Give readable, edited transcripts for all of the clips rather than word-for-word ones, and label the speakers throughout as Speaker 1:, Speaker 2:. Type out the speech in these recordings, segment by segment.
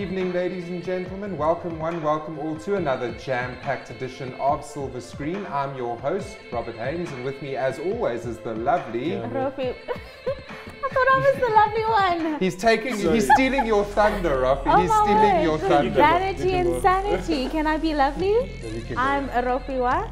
Speaker 1: evening, ladies and gentlemen. Welcome one, welcome all to another jam-packed edition of Silver Screen. I'm your host, Robert Haynes, and with me, as always, is the lovely...
Speaker 2: Rafi. I thought I was the lovely one.
Speaker 1: He's stealing your thunder, Rafi.
Speaker 2: Oh,
Speaker 1: he's stealing your thunder.
Speaker 2: Vanity and sanity. Can I be lovely? I'm Aropiwa.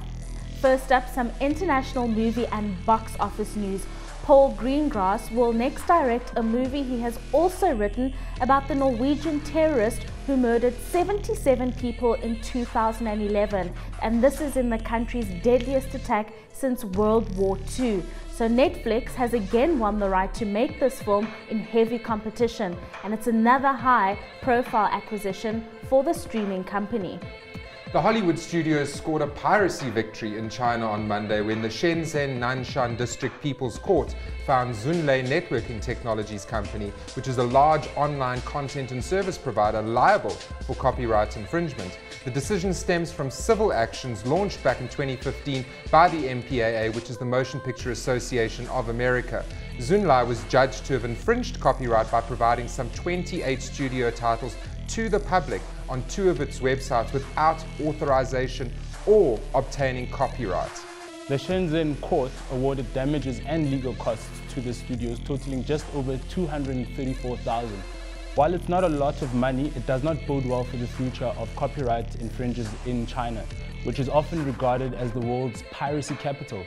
Speaker 2: First up, some international movie and box office news. Paul Greengrass will next direct a movie he has also written about the Norwegian terrorist who murdered 77 people in 2011. And this is in the country's deadliest attack since World War II. So Netflix has again won the right to make this film in heavy competition. And it's another high-profile acquisition for the streaming company.
Speaker 1: The Hollywood studios scored a piracy victory in China on Monday when the Shenzhen Nanshan District People's Court found Zunlei Networking Technologies Company, which is a large online content and service provider, liable for copyright infringement. The decision stems from civil actions launched back in 2015 by the MPAA, which is the Motion Picture Association of America. Zunlei was judged to have infringed copyright by providing some 28 studio titles to the public on 2 of its websites without authorization or obtaining copyright.
Speaker 3: The Shenzhen court awarded damages and legal costs to the studios totaling just over $234,000. While it's not a lot of money, it does not bode well for the future of copyright infringers in China, which is often regarded as the world's piracy capital.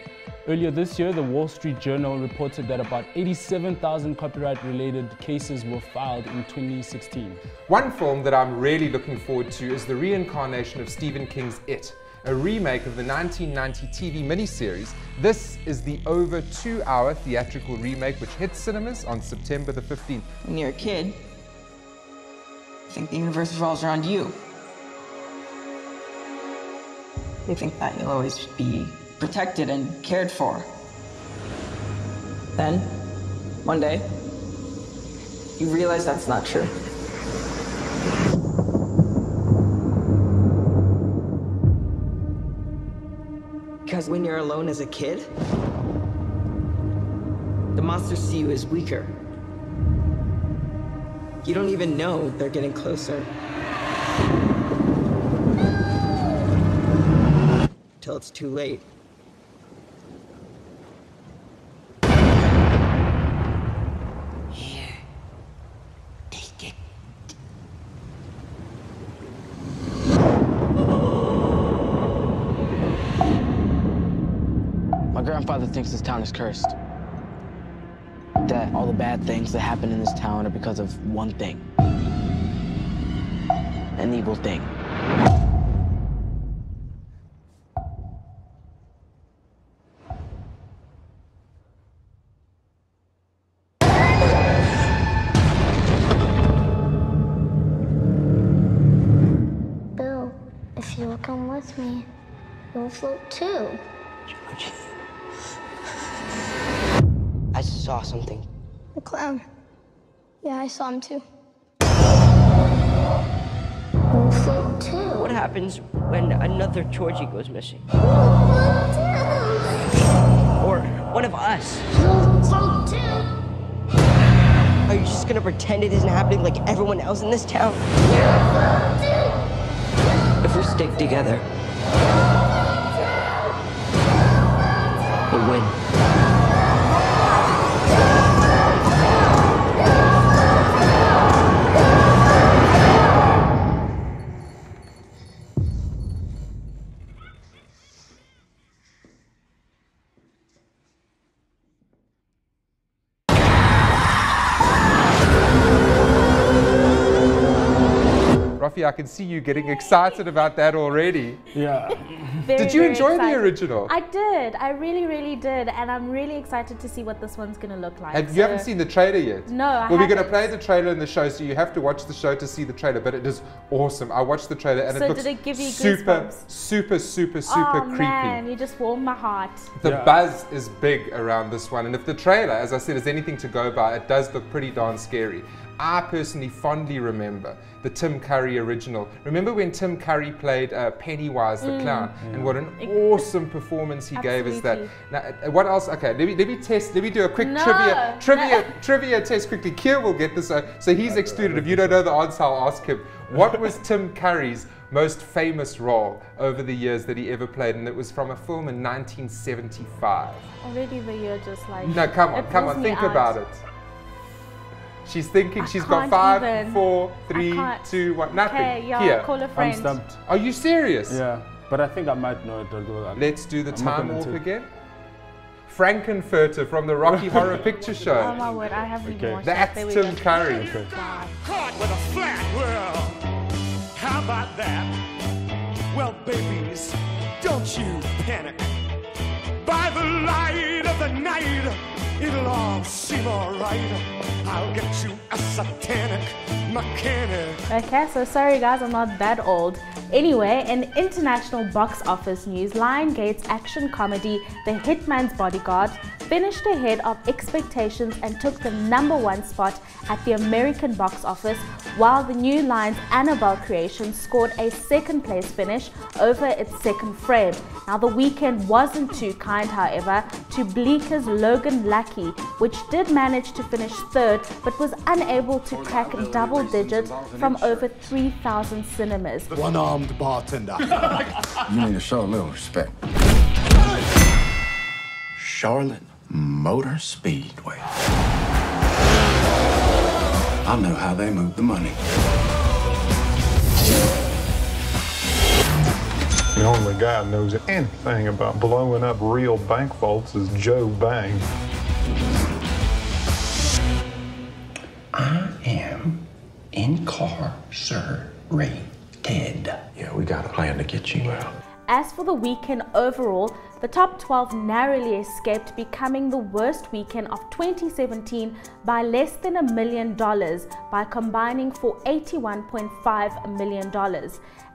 Speaker 3: Earlier this year, the Wall Street Journal reported that about 87,000 copyright-related cases were filed in 2016.
Speaker 1: One film that I'm really looking forward to is the reincarnation of Stephen King's It, a remake of the 1990 TV miniseries. This is the over 2-hour theatrical remake which hits cinemas on September the 15th.
Speaker 4: When you're a kid, you think the universe revolves around you. You think that you'll always be protected and cared for. Then, one day, you realize that's not true. Because when you're alone as a kid, the monsters see you as weaker. You don't even know they're getting closer. Till it's too late. Here, take it.
Speaker 5: My grandfather thinks this town is cursed. That all the bad things that happen in this town are because of one thing. An evil thing.
Speaker 6: Bill, if you will come with me, you'll float too.
Speaker 5: George. I saw something.
Speaker 6: The clown. Yeah, I saw him too. You'll float too.
Speaker 7: What happens when another Georgie goes missing? Or one of us?
Speaker 6: You'll float too.
Speaker 7: Are you just gonna pretend it isn't happening like everyone else in this town? If we stick together, we'll win.
Speaker 1: Rafi, I can see you getting excited about that already.
Speaker 3: Yeah.
Speaker 1: Did you enjoy the original?
Speaker 2: I did. I really, really did. And I'm really excited to see what this one's going to look like.
Speaker 1: You haven't seen the trailer yet?
Speaker 2: No, I
Speaker 1: Well, we're going to
Speaker 2: haven't.
Speaker 1: play the trailer in the show, so you have to watch the show to see the trailer, but it is awesome. I watched the trailer and
Speaker 2: So
Speaker 1: it looks
Speaker 2: did it give you
Speaker 1: super,
Speaker 2: goosebumps?
Speaker 1: super
Speaker 2: Oh
Speaker 1: creepy.
Speaker 2: man, you just warmed my heart.
Speaker 1: The
Speaker 3: Yeah.
Speaker 1: buzz is big around this one, and if the trailer, as I said, is anything to go by, it does look pretty darn scary. I personally fondly remember the Tim Curry original. Remember when Tim Curry played Pennywise the Clown, and what an awesome performance he gave us that. Now, what else? Okay, let me do a quick trivia test quickly. Kier will get this. So he's excluded. If you don't know the answer, I'll ask him. What was Tim Curry's most famous role over the years that he ever played? And it was from a film in 1975.
Speaker 2: Already the year just like...
Speaker 1: No, come on, think about it. She's thinking. She's got 5, 4, 3, 2, 1. Nothing.
Speaker 2: Okay, yeah,
Speaker 1: Here.
Speaker 2: call a friend.
Speaker 3: I'm stumped.
Speaker 1: Are you serious?
Speaker 3: Yeah, but I think I might know it. Although
Speaker 1: Let's do the time warp again. Frankenfurter from the Rocky Horror Picture Show.
Speaker 2: Oh my word, I haven't even watched that.
Speaker 1: That's Tim Curry.
Speaker 3: Okay.
Speaker 2: Wow.
Speaker 8: Caught with a flat world. How about that? Well, babies, don't you panic. By the light of the night, it'll all seem alright. I'll get you a satanic mechanic.
Speaker 2: Okay, so sorry guys, I'm not that old. Anyway, in international box office news, Lionsgate's action comedy The Hitman's Bodyguard finished ahead of expectations and took the #1 spot at the American box office, while the new Lions Annabelle creation scored a second-place finish over its second frame. Now, The Weeknd wasn't too kind, however, to Bleeker's Logan Lucky, which did manage to finish third, but was unable to crack double digits from over 3,000 cinemas.
Speaker 8: One-armed bartender.
Speaker 9: You need to show a little respect. Charlotte Motor Speedway. I know how they move the money.
Speaker 10: The only guy who knows anything about blowing up real bank vaults is Joe Bang.
Speaker 9: I am incarcerated. Yeah, we got a plan to get you out.
Speaker 2: As for the weekend overall, the top 12 narrowly escaped becoming the worst weekend of 2017 by less than $1 million by combining for $81.5 million.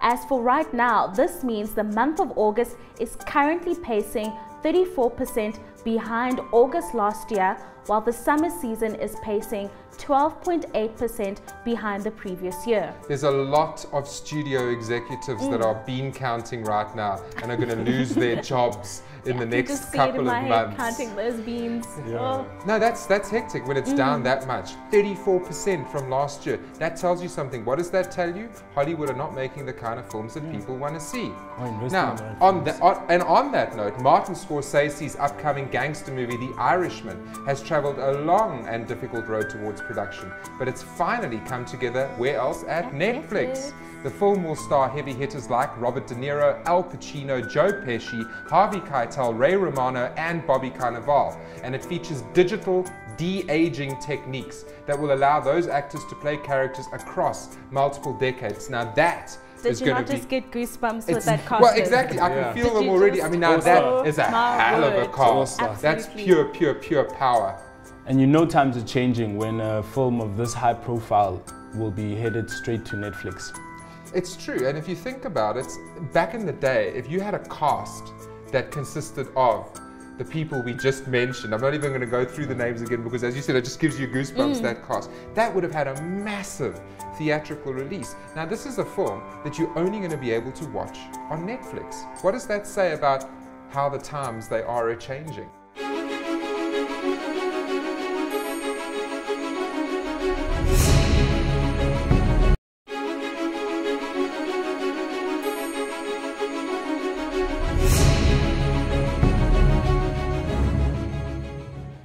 Speaker 2: As for right now, this means the month of August is currently pacing 34% behind August last year, while the summer season is pacing 12.8% behind the previous year.
Speaker 1: There's a lot of studio executives that are bean counting right now and are going to lose their jobs in the next couple of months.
Speaker 2: Counting those beans.
Speaker 3: Yeah.
Speaker 2: Oh.
Speaker 1: No, that's hectic when it's down that much. 34% from last year. That tells you something. What does that tell you? Hollywood are not making the kind of films that people want to see. Now, on that note, Martin Scorsese's upcoming gangster movie, The Irishman, has traveled a long and difficult road towards production, but it's finally come together. Where else? At Netflix. The film will star heavy hitters like Robert De Niro, Al Pacino, Joe Pesci, Harvey Keitel, Ray Romano, and Bobby Cannavale. And it features digital de-aging techniques that will allow those actors to play characters across multiple decades. Now that
Speaker 2: Did you not just get goosebumps with that cast?
Speaker 1: Well, exactly. I can feel them already. I mean, now that is a hell of a cast. That's pure power.
Speaker 3: And you know times are changing when a film of this high profile will be headed straight to Netflix.
Speaker 1: It's true, and if you think about it, back in the day, if you had a cast that consisted of the people we just mentioned, I'm not even going to go through the names again because, as you said, it just gives you goosebumps, that cast, that would have had a massive theatrical release. Now, this is a film that you're only going to be able to watch on Netflix. What does that say about how the times they are changing?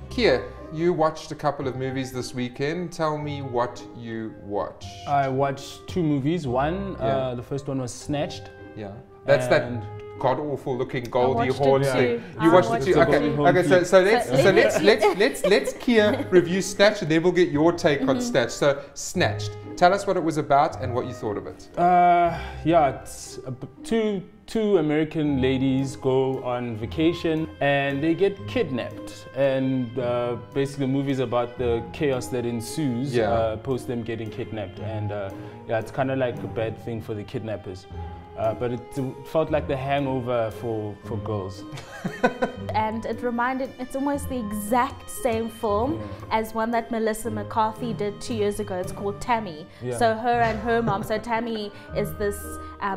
Speaker 1: Kia, you watched a couple of movies this weekend. Tell me what you watched.
Speaker 3: I watched 2 movies. One, the first one was Snatched.
Speaker 1: Yeah, that's that god-awful looking Goldie Hawn thing.
Speaker 2: Yeah.
Speaker 1: You watched it too. Okay. So let's Kia review Snatched, and then we'll get your take on Snatched. So Snatched, tell us what it was about and what you thought of it.
Speaker 3: Yeah, it's two American ladies go on vacation and they get kidnapped, and basically the movie's about the chaos that ensues post them getting kidnapped, and yeah, it's kind of like a bad thing for the kidnappers. But it felt like the Hangover for girls.
Speaker 2: And it's almost the exact same film as one that Melissa McCarthy did 2 years ago. It's called Tammy. So her and her mom, so Tammy is this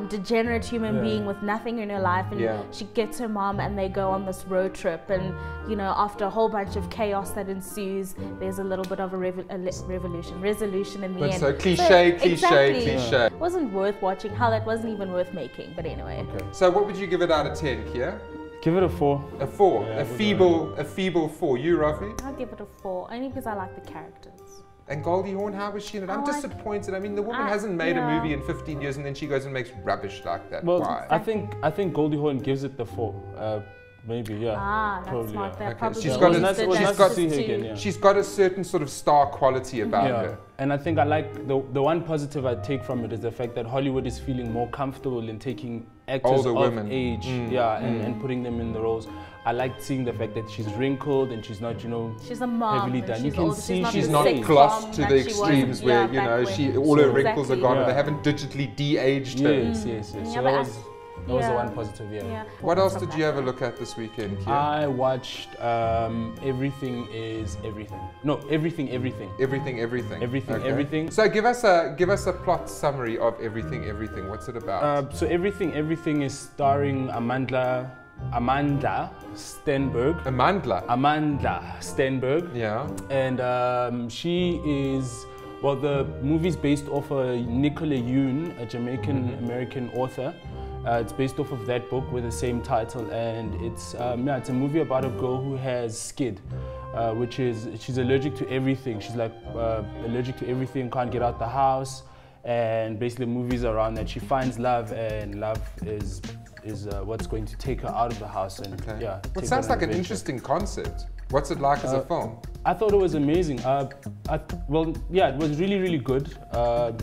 Speaker 2: degenerate human being with nothing in her life, and she gets her mom and they go on this road trip, and you know, after a whole bunch of chaos that ensues, there's a little bit of a resolution in the end.
Speaker 1: So cliche.
Speaker 2: It wasn't worth watching. Hell, it wasn't even worth making, but anyway.
Speaker 1: Okay. So what would you give it out of 10, Kia?
Speaker 3: Give it a 4.
Speaker 1: A 4? Yeah, a feeble 4. You, Rafi?
Speaker 2: I'll give it a 4, only because I like the characters.
Speaker 1: And Goldie Hawn, how was she in it? I'm disappointed. I mean, the woman hasn't made a movie in 15 years and then she goes and makes rubbish like that.
Speaker 3: Well,
Speaker 1: why?
Speaker 3: I think Goldie Hawn gives it the 4. Maybe, yeah.
Speaker 2: That's
Speaker 3: probably,
Speaker 2: smart.
Speaker 3: yeah.
Speaker 2: Probably
Speaker 1: She's got a certain sort of star quality about her.
Speaker 3: And I think I like the one positive I take from it is the fact that Hollywood is feeling more comfortable in taking actors of age, and putting them in the roles. I liked seeing the fact that she's wrinkled and she's not, you know,
Speaker 2: she's a mom,
Speaker 3: heavily done. You can see
Speaker 1: she's not glossed to the extremes where, you know, all her wrinkles are gone and they haven't digitally de-aged her.
Speaker 3: Yes. So that was the one positive,
Speaker 1: What else did you have a look at this weekend, Kia?
Speaker 3: I watched Everything is Everything. No, Everything. Everything.
Speaker 1: So give us a plot summary of Everything. What's it about?
Speaker 3: So Everything is starring Amanda Stenberg. Amanda Stenberg.
Speaker 1: Yeah.
Speaker 3: And she is, well, the movie's based off Nicola Yoon, a Jamaican-American author. It's based off of that book with the same title, and it's a movie about a girl who has SCID, which is she's allergic to everything. She's like allergic to everything, can't get out the house, and basically the movie's around that. She finds love, and love is what's going to take her out of the house. And
Speaker 1: it sounds like an interesting concept. What's it like as a film?
Speaker 3: I thought it was amazing. Well, yeah, it was really good.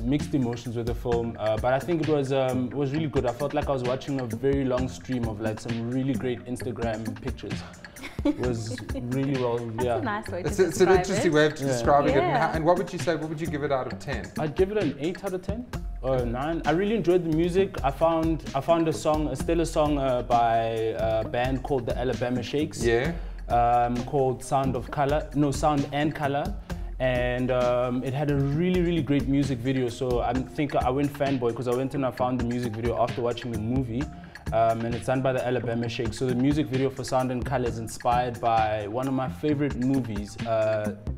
Speaker 3: Mixed emotions with the film, but I think it was really good. I felt like I was watching a very long stream of like some really great Instagram pictures. It was really well,
Speaker 2: That's a nice way to
Speaker 1: describe it. It's an interesting way of describing it. And what would you say? What would you give it out of 10?
Speaker 3: I'd give it an 8 out of 10 or 9. I really enjoyed the music. I found a stellar song by a band called the Alabama Shakes.
Speaker 1: Yeah.
Speaker 3: Called Sound and Color, and it had a really great music video. So I think I went fanboy because I went and I found the music video after watching the movie, and it's done by the Alabama Shakes. So the music video for Sound and Color is inspired by one of my favorite movies,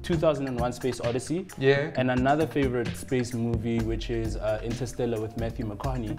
Speaker 3: 2001: Space Odyssey, and another favorite space movie, which is Interstellar with Matthew McConaughey.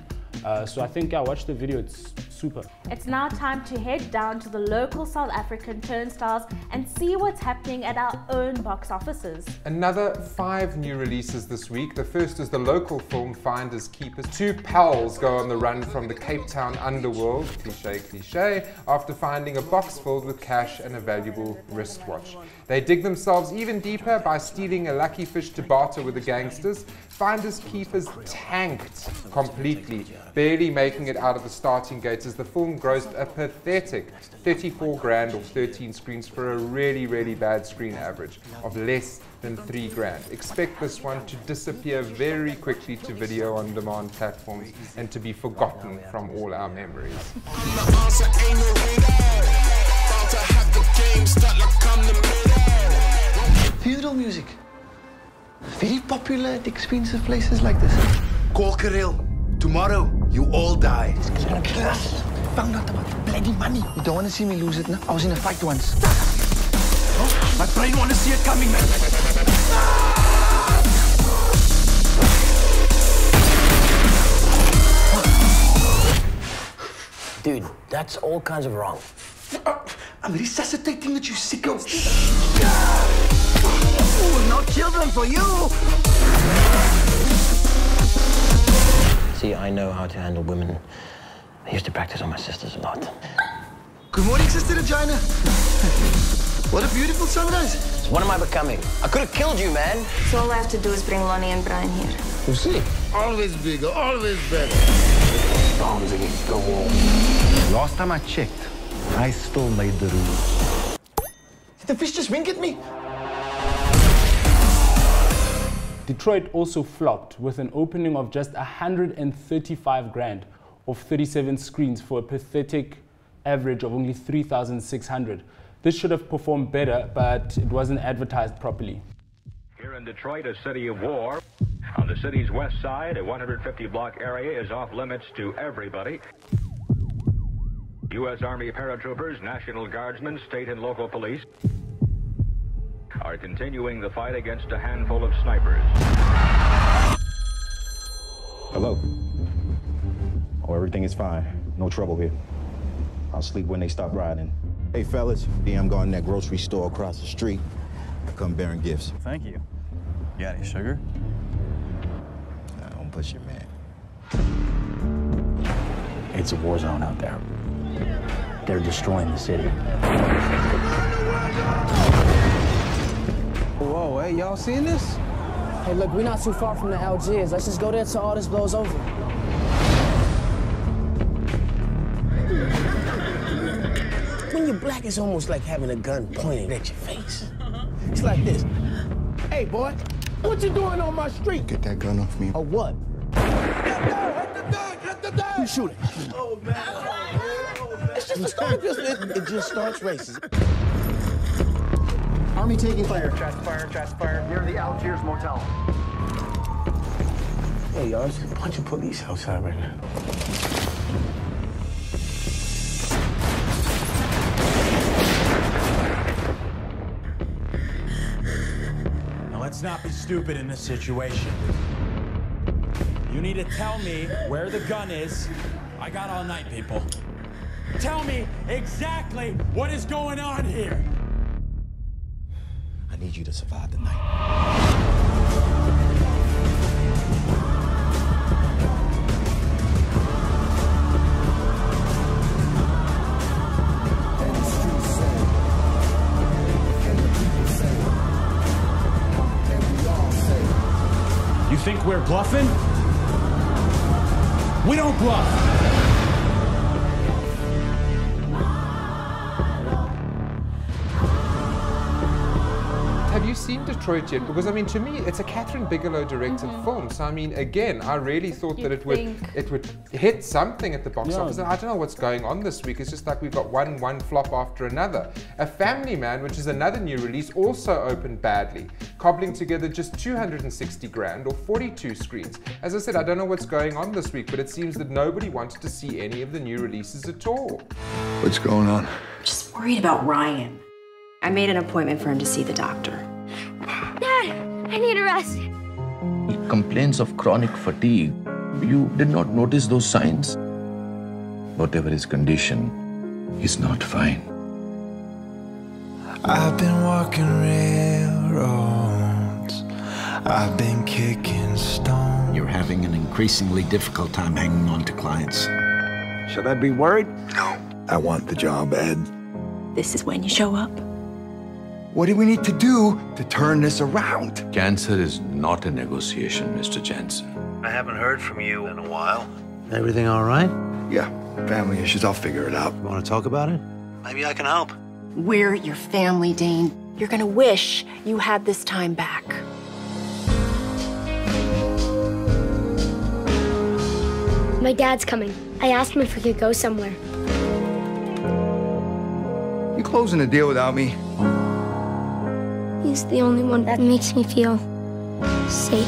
Speaker 3: So I think I watched the video. It's super.
Speaker 2: It's now time to head down to the local South African turnstiles and see what's happening at our own box offices.
Speaker 1: Another 5 new releases this week. The first is the local film Finders Keepers. 2 pals go on the run from the Cape Town underworld, cliche, after finding a box filled with cash and a valuable wristwatch. They dig themselves even deeper by stealing a lucky fish to barter with the gangsters. Finders Keepers tanked completely, barely making it out of the starting gates as the film grossed a pathetic 34 grand or 13 screens for a really bad screen average of less than 3 grand. Expect this one to disappear very quickly to video on demand platforms and to be forgotten from all our memories.
Speaker 11: Funeral music. Very popular at expensive places like this.
Speaker 12: Call Kirill. Tomorrow, you all die.
Speaker 11: Found out about bloody money. You don't want to see me lose it, no? I was in a fight once.
Speaker 12: My brain want to see it coming, man.
Speaker 13: Dude, that's all kinds of wrong.
Speaker 12: I'm resuscitating it, you sicko. Ooh, no children for you.
Speaker 13: See, I know how to handle women. I used to practice on my sisters a lot.
Speaker 11: Good morning, Sister Regina. What a beautiful sunrise.
Speaker 13: So what am I becoming? I could have killed you, man.
Speaker 14: So all I have to do is bring Lonnie and Brian here.
Speaker 11: You see?
Speaker 12: Always bigger, always better.
Speaker 11: Arms against the wall. Last time I checked, I still made the rules. Did the fish just wink at me?
Speaker 3: Detroit also flopped with an opening of just 135 grand, of 37 screens for a pathetic average of only 3,600. This should have performed better, but it wasn't advertised properly.
Speaker 15: Here in Detroit, a city of war. On the city's west side, a 150-block area is off limits to everybody. U.S. Army paratroopers, National Guardsmen, state and local police are continuing the fight against a handful of snipers.
Speaker 16: Hello. Oh, everything is fine. No trouble here. I'll sleep when they stop riding. Hey, fellas, I'm going to that grocery store across the street. I come bearing gifts.
Speaker 17: Thank you. You got any sugar?
Speaker 16: Nah, don't push your man.
Speaker 17: It's a war zone out there. They're destroying the city.
Speaker 18: Whoa, hey, y'all seen this?
Speaker 5: Hey, look, we're not too far from the Algiers. Let's just go there till all this blows over.
Speaker 18: When you're black, it's almost like having a gun pointed at your face. It's like this. Hey, boy, what you doing on my street?
Speaker 9: Get that gun off me.
Speaker 18: Or what? Hit the dog! You shoot it. Oh, man. It's just a start. It just starts races.
Speaker 11: Army taking fire. Shots fired. Near the Algiers Motel.
Speaker 18: Hey, y'all, there's a bunch of police outside right now.
Speaker 19: Let's not be stupid in this situation. You need to tell me where the gun is. I got all night, people. Tell me exactly what is going on here.
Speaker 16: I need you to survive the night.
Speaker 19: You think we're bluffing? We don't bluff.
Speaker 1: Have you seen Detroit yet? Because I mean, to me, it's a Catherine Bigelow directed film. So I mean, again, I really thought that it would hit something at the box office. And I don't know what's going on this week. It's just like we've got one flop after another. A Family Man, which is another new release, also opened badly, cobbling together just 260 grand or 42 screens. As I said, I don't know what's going on this week, but it seems that nobody wanted to see any of the new releases at all.
Speaker 9: What's going on?
Speaker 20: I'm just worried about Ryan. I made an appointment for him to see the doctor.
Speaker 6: Dad, I need a rest.
Speaker 9: He complains of chronic fatigue. You did not notice those signs? Whatever his condition, he's not fine.
Speaker 21: I've been walking railroads. I've been kicking stones.
Speaker 12: You're having an increasingly difficult time hanging on to clients.
Speaker 11: Should I be worried? No.
Speaker 9: I want the job, Ed.
Speaker 20: This is when you show up.
Speaker 9: What do we need to do to turn this around? Cancer is not a negotiation, Mr. Jensen.
Speaker 11: I haven't heard from you in a while. Everything all right?
Speaker 9: Yeah, family issues. I'll figure it out.
Speaker 11: You want to talk about it? Maybe I can help.
Speaker 20: We're your family, Dane. You're gonna wish you had this time back.
Speaker 6: My dad's coming. I asked him if we could go somewhere.
Speaker 9: You closing the deal without me?
Speaker 6: He's the only one that makes me feel safe.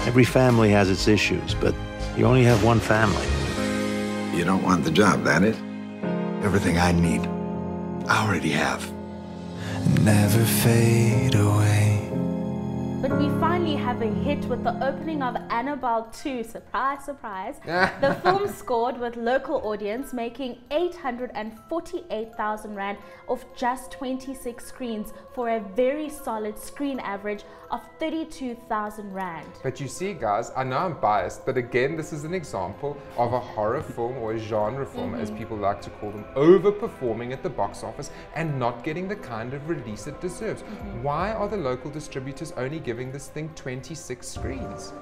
Speaker 11: Every family has its issues, but you only have one family.
Speaker 9: You don't want the job, that it? Everything I need, I already have.
Speaker 21: Never fade away.
Speaker 2: But we finally have a hit with the opening of Annabelle 2. Surprise, surprise. The film scored with local audience, making 848,000 rand off just 26 screens for a very solid screen average of 32,000 rand.
Speaker 1: But you see, guys, I know I'm biased, but again, this is an example of a horror film or a genre film, as people like to call them, overperforming at the box office and not getting the kind of release it deserves. Why are the local distributors only giving this thing 26 screens?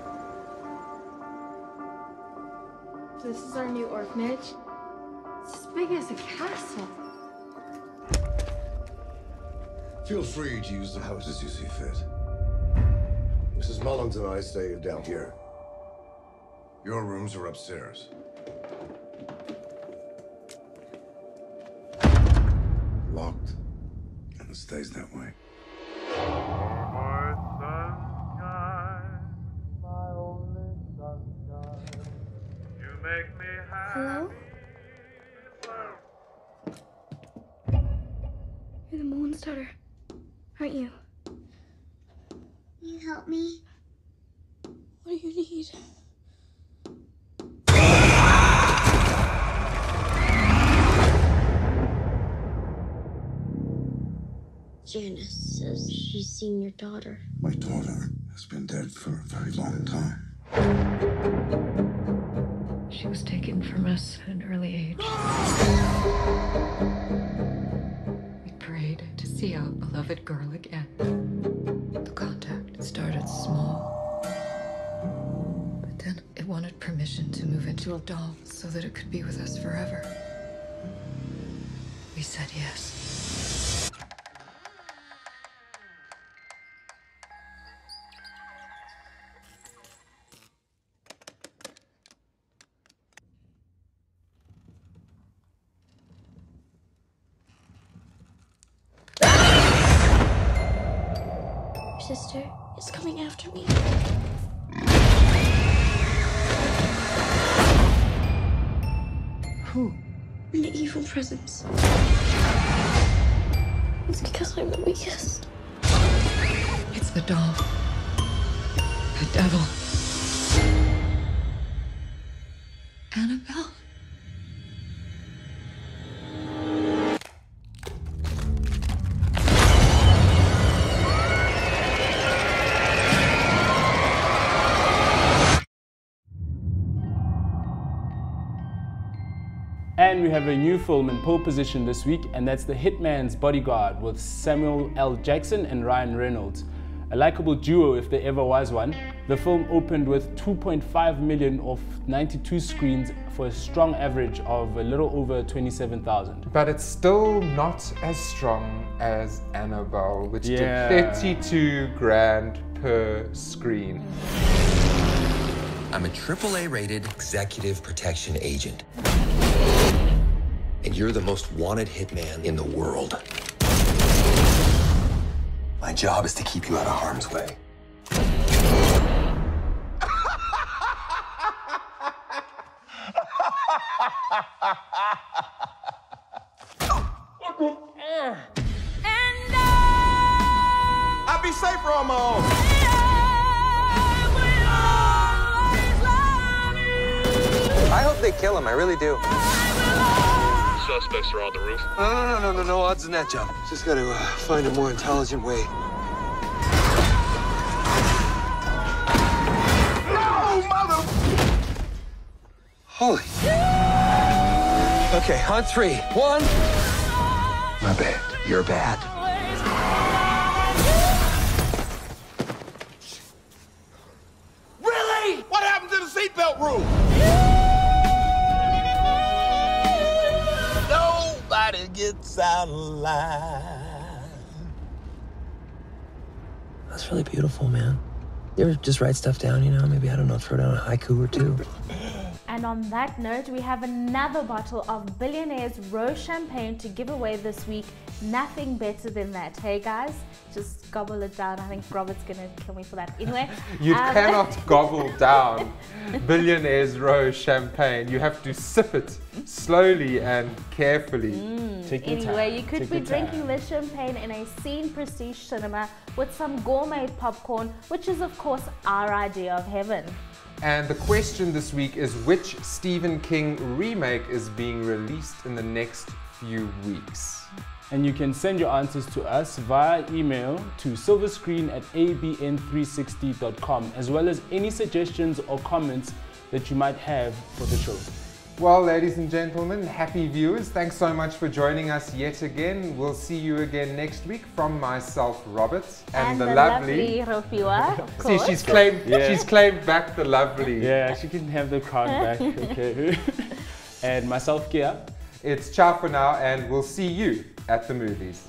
Speaker 22: This is our new orphanage. It's as big as a castle.
Speaker 12: Feel free to use the house as you see fit. Mrs. Mullins and I stay down here. Your rooms are upstairs. Locked, and it stays that way.
Speaker 6: Hello? You're the Mullins daughter, aren't you? Can you help me? What do you need? Janice says she's seen your daughter.
Speaker 12: My daughter has been dead for a very long time.
Speaker 4: She was taken from us at an early age. We prayed to see our beloved girl again. The contact started small, but then it wanted permission to move into a doll so that it could be with us forever. We said yes.
Speaker 6: Sister is coming after me.
Speaker 4: Who?
Speaker 6: The evil presence. It's because I'm the weakest.
Speaker 4: It's the doll. The devil. Annabelle.
Speaker 3: And we have a new film in pole position this week, and that's The Hitman's Bodyguard with Samuel L. Jackson and Ryan Reynolds. A likable duo if there ever was one. The film opened with 2.5 million off 92 screens for a strong average of a little over 27,000.
Speaker 1: But it's still not as strong as Annabelle, which did 32 grand per screen.
Speaker 7: I'm a AAA rated executive protection agent. And you're the most wanted hitman in the world. My job is to keep you out of harm's way.
Speaker 11: I'll be safer on my own.
Speaker 23: I hope they kill him, I really do.
Speaker 24: Suspects are on the roof.
Speaker 23: No odds in that jump. Just gotta find a more intelligent way.
Speaker 11: No, mother!
Speaker 23: Holy. Okay, on 3. 1.
Speaker 7: My bad. You're bad.
Speaker 11: Really? What happened to the seatbelt rule? Nobody gets out alive.
Speaker 13: That's really beautiful, man. You ever just write stuff down, you know? Maybe, I don't know, throw down a haiku or two.
Speaker 2: And on that note, we have another bottle of Billionaire's Rose Champagne to give away this week. Nothing better than that. Hey guys, just gobble it down. I think Robert's gonna kill me for that. Anyway.
Speaker 1: You cannot gobble down Billionaire's Rose Champagne. You have to sip it slowly and carefully.
Speaker 3: Take your time.
Speaker 2: Anyway, you could be drinking this champagne in a scene prestige cinema with some gourmet popcorn, which is of course our idea of heaven.
Speaker 1: And the question this week is, which Stephen King remake is being released in the next few weeks?
Speaker 3: And you can send your answers to us via email to silverscreen@abn360.com, as well as any suggestions or comments that you might have for the show.
Speaker 1: Well, ladies and gentlemen, happy viewers, thanks so much for joining us yet again. We'll see you again next week from myself, Robert, and the lovely
Speaker 2: Rofiwa, of
Speaker 1: See,
Speaker 2: course.
Speaker 1: she's claimed back the lovely.
Speaker 3: Yeah, she can have the crown back, okay. And myself, Kia.
Speaker 1: It's ciao for now, and we'll see you at the movies.